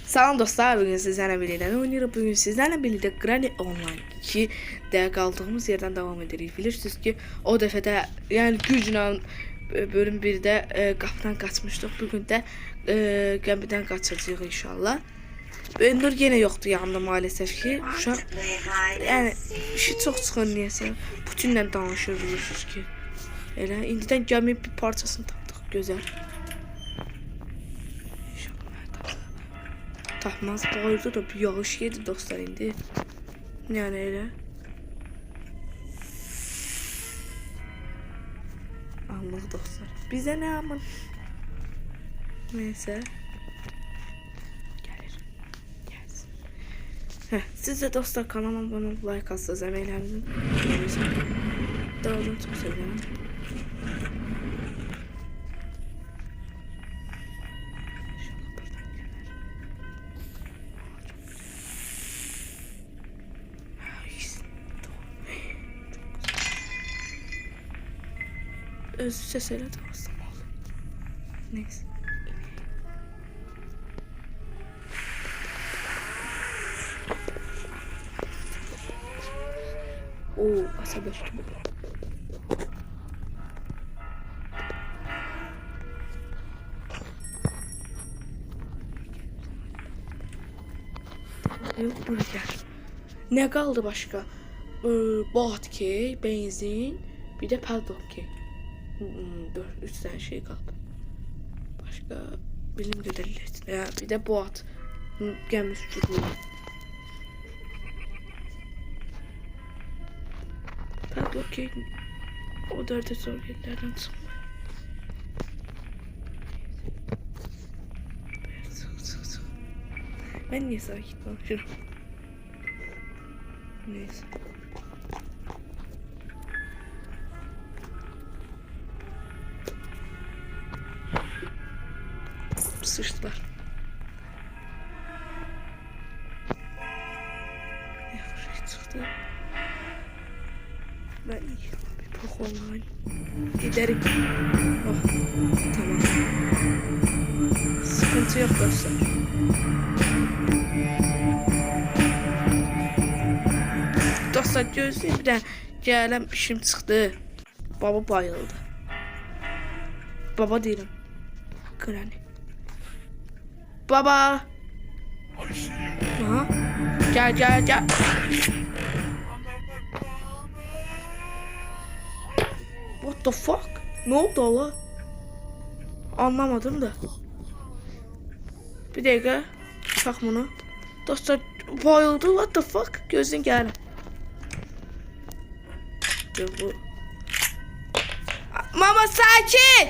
Salam dostlar, bugün sizlerle birlikte oynayırıq. Bugün sizlerle birlikte Granny Online 2'de kaldığımız yerden devam edirik. Bilirsiniz ki o dəfədə yani güclə bölüm 1'də qapıdan qaçmışdıq. Bugün də gəmidən qaçacağıq inşallah. Nur yine yoktu yanımda maalesef ki. Şu an yani işi çok çıxır niyəsə. Putinlə danışır bilirsiniz ki. Elə indidən gəmi bir parçasını tapdıq. Gözəl. Tapmaz bayırda da bir yağış yedi dostlar indi. Yani öyle. Anladık dostlar. Bize ne aman. Neyse. Gelir. Gelsin. Heh, siz de dostlar kanalıma bana like atsanız emeğlerinizin. Dağılın çok seviyorum. Özü ses öyle de olsun oldu. Neyse. Oo, asabeştim. Yok buraya. Ne kaldı başka? Boğat key, benzin, bir de padlock key. 3 tane şey kaldı. Başka bilim kadarıyla ya bir de boğat gelmiş çocukluğu. Padlock key o dörde sorgulardan çıkma. Ben niye sakin konuşuyorum? Neyse. Sıçtılar. Şey çıktı. Ben iyi. Bir bok online. Giderim. Oh. Tamam. Sıkıntı yok dostlar. Dostlar gözleyip de gelen işim çıktı. Baba bayıldı. Baba değilim. Granny. Baba. Aha. Gel. What the fuck? Ne oldu Allah? Anlamadım da. Bir dakika. Bak bunu. Dostlar bayıldı. What the fuck? Gözün gelin. Bu. Mama sakin.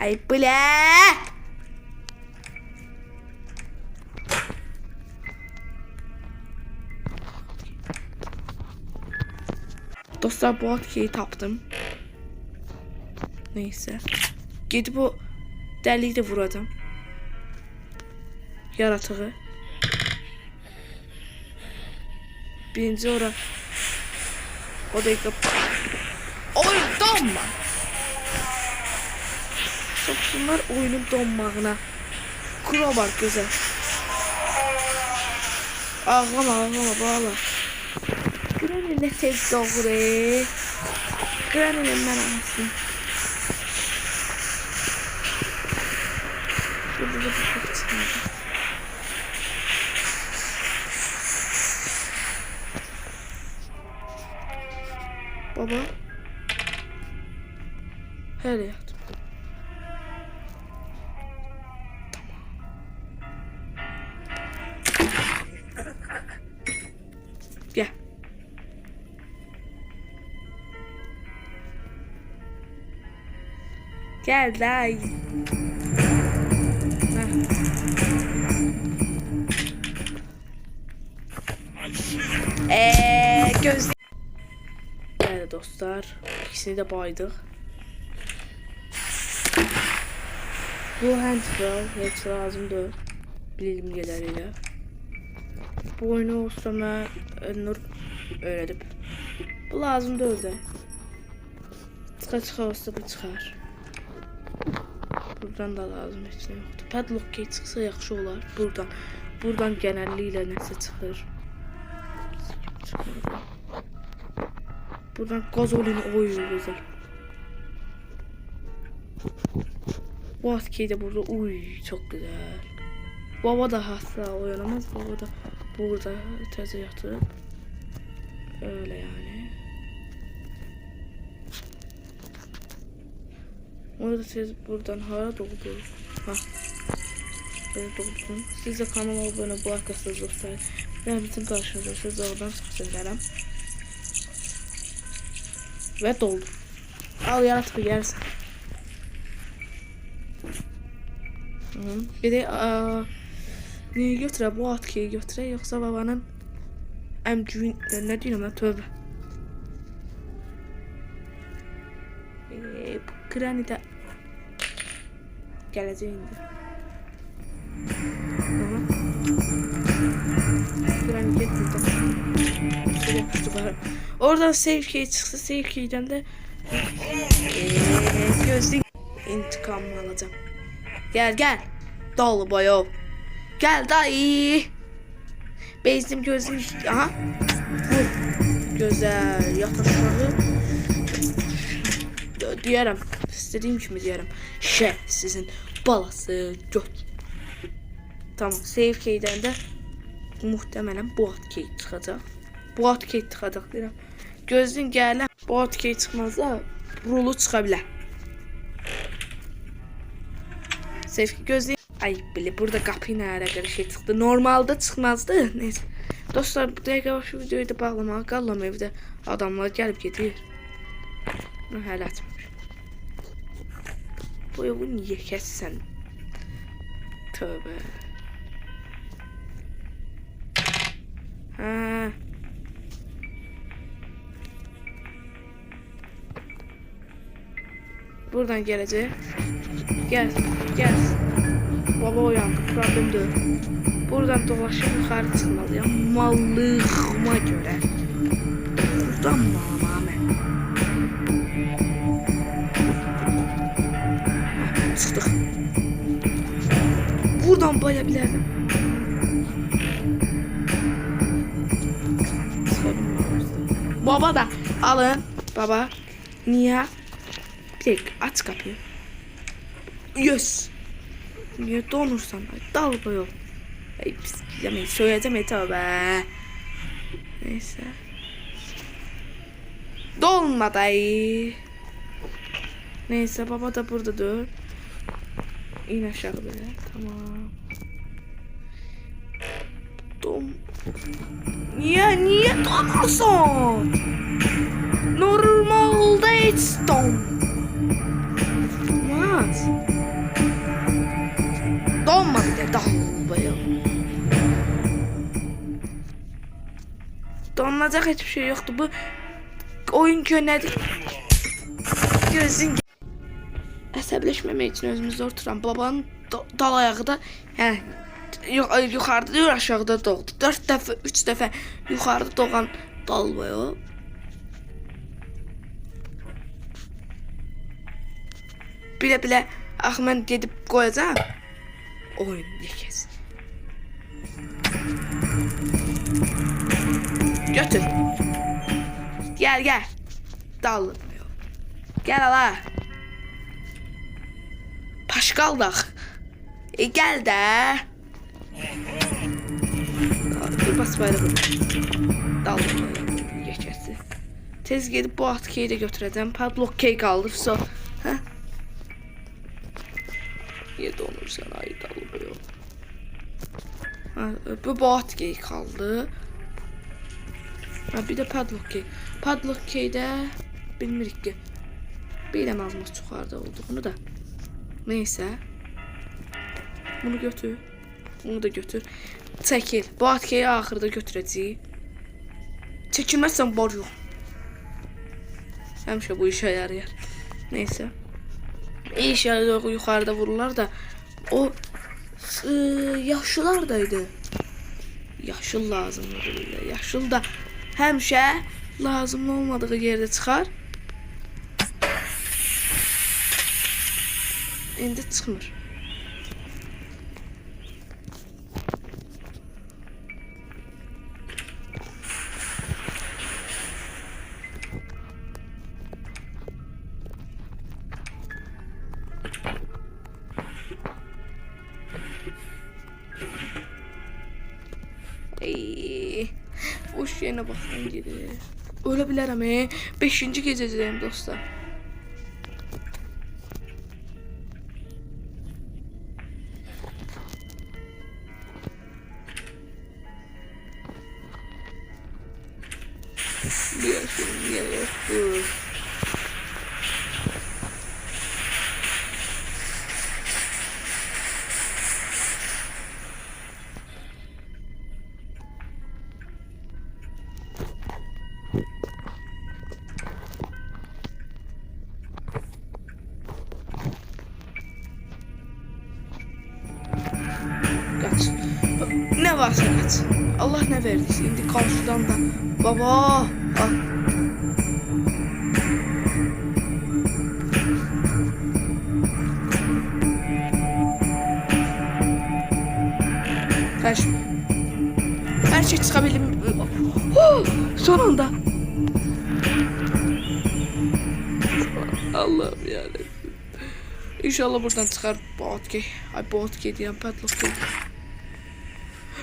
Ay bile. Dostlar bu atkeyi tapdım. Neyse. Gidip o deliği de vuracağım. Yaratığı. Birinci ora. O dakika. Oyun donma. Soksunlar oyunun donmağına. Kuro var güzel. Ağlama bağla. Granny ne tez doğru. Granny'nin ben anasını. Burada bir çok çıkardı. Baba. Her yaktım. Gel. Gel day. Göz. Evet dostlar, ikisini de baydık. Bu handful hiç lazım değil. Bilim geleriyle. Bu oyunu olsama Nur öğretip. Bu lazım değil de. Çıkar olsa bu çıkar. Buradan da lazım heç nə yoxdur. Padlock key çıxsa yaxşı olar. Buradan genəlliklə nəsə çıxır. Çıxmır. Buradan gazolin güzel. Bu atkey de burada. Uy çok güzel. Baba da hassa oynamaz. Baba da burada teze yatırıp. Öyle yani. Onu da siz buradan hara doldur. Ha. Böyle doldurun. Siz de kanala abone bu arkasınız olsaydı. Ben bütün karşınızda siz oradan sıkıştırırım. Ve doldur. Al yaratığı yersin. Bir de neyi götürə? Bu atkiyi götürə yoksa babanın əmcüyün ne deyirəm mən tövbə. Bu krani də gələcək indi. Krani get buradan. Oradan save key çıxsa save keydən də gözlük intikamımı alacağım. Gel. Dolu boyo. Gel dayı. Bezdim gözlük. Aha. Güzel. Yat aşağı. Diyərəm. İstediğim kimi diyərəm. Sizin balası göt. Tamam. Save keydən də muhtemelen bu atkey çıxacaq. Bu atkey çıxacaq deyirəm. Gözün gələn bu atkey çıxmazsa rulu çıxa bilər. Sevgi gözleyim. Ay bile burada kapı nerede şey çıktı. Normalde çıkmazdı. Neyse. Dostlar bu dəqiqə şu videoyu da bağlamağa qallam evdə. Adamlar gəlib gedir. Hələ açmamış. Bu evi niyə kəssən? Tövbə. Ha. Buradan gələcək. Gel. Baba uyandı. Problem değil. Buradan dolaşıp yukarı çıkmalıyım. Mallığıma göre. Buradan mı alamam? Çıktık. Buradan bayabilirdim. Baba da alın. Baba. Niye? Bir dakika aç kapıyı. Yes. Niye donursan? Dal boyu. Ay pis yemeği söyleyeceğim yeter be. Neyse. Dolmadı ay. Neyse baba da burada dur. İn aşağı böyle. Tamam. Niye donursun? Normalde hiç donmaz. Donmadı de donmuyor. Donulacak hiçbir şey yoktu. Bu oyun könedi. Gözün əsəbləşməmək için özümüzdə oturan babanın dal ayağı da yuxarıda yox aşağıda doğdu. 4 dəfə 3 dəfə yuxarıda doğan dal var o. Bilə ax mən gedib qoyacağam. Oyun yekəz. Götür. Gel. Dallı. Gel ala. Paşqaldaq. Gel də. Dur bas bayrağı. Dallı. Yekəsi. Tez gedib bu atkeyi də götürəcəm. Padlock key qaldı. So. Hə? Niye donursan ay dalı yok. Bu bot key kaldı. Ha, bir de padlock key. Padlock key'de bilmirik ki. Bilemezmiz yukarıda olduğunu da. Neyse. Bunu götür. Bunu da götür. Çekil. Bu atkeyi ahırda götürəcəyik. Çekilmezsen bor yok. Həmişə bu işe yarayar. Neyse. İnşallah yukarıda vururlar da o yaşlılardaydı. Yaşıl lazımdı böyle. Yaşıl da həmişə lazımlı olmadığı yerde çıxar. indi çıxmır. Boş yerine baxdan gelir. Ölə bilərəm, 5-ci gecədəyim dostlar. Kaç. Ne varsa kaç. Allah ne verdiyse. Şimdi komşudan da. Baba. Al. Kaç. Her şey çıkabilir. Oh, son anda. Allah'ım yarabbim. İnşallah buradan çıkar Botkey. Ay Botkey diyen Padlock değil.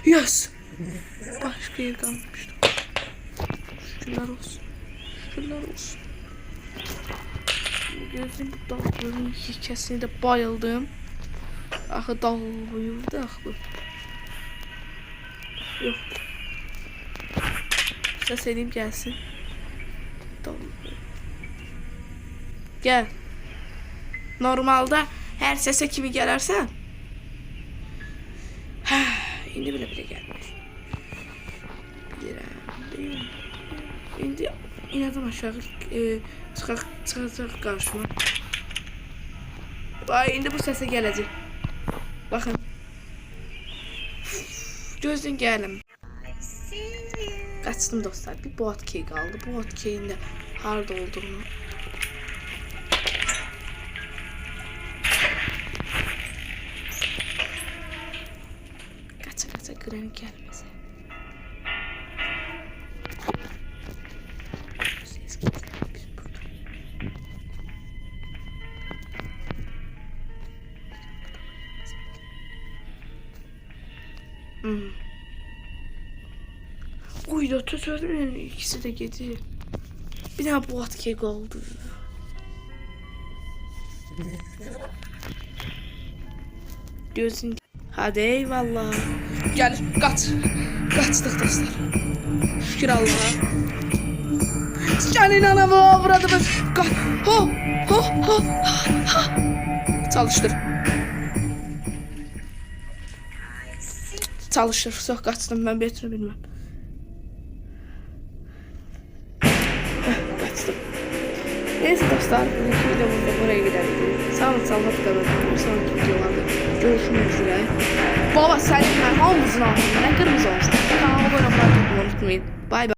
Yes. Başka yer kalmıştı. Şükürler olsun. Şükürler olsun. Gözüm bu dağların hikayesine de bayıldım. Axı dağılıydı axı. Yok. Ses edeyim gelsin. Gel. Normalde her sese kimi gələrsən. İndi bile gelmiş. Bilirəm. İndi inadım aşağı çıxacaq qarşıma. Ay, indi bu səsə gələcək. Baxın. Gözün gəlim. Qaçdım dostlar. Bir Botkey qaldı. Bu Botkeyin də harda olduğunu. Kaça Granny gelmese. Ses gizlenmiş burada. Uy, otursaydım ikisi de gidiyor. Bir daha Botkey kaldı. Gözün. Hadi eyvallah. Gel kaç. Kaçtık dostlar. Şükür Allah'a. Senin anamı avradımız. Kaç. Ho. Ho. Ho. Ha. Çalıştır. Çalıştır. Sok kaçtım, ben betini bilmem. Kaçtım. Neyse dostlar, bugünkü videomuzda buraya gidelim. Sağ olun, sağlık kalın. Bir sonraki videolarda görüşmek üzere. Baba sen hamımızın altında ne kırmızı olsun. Kanalıma abone olmayı unutmayın. Bay bay.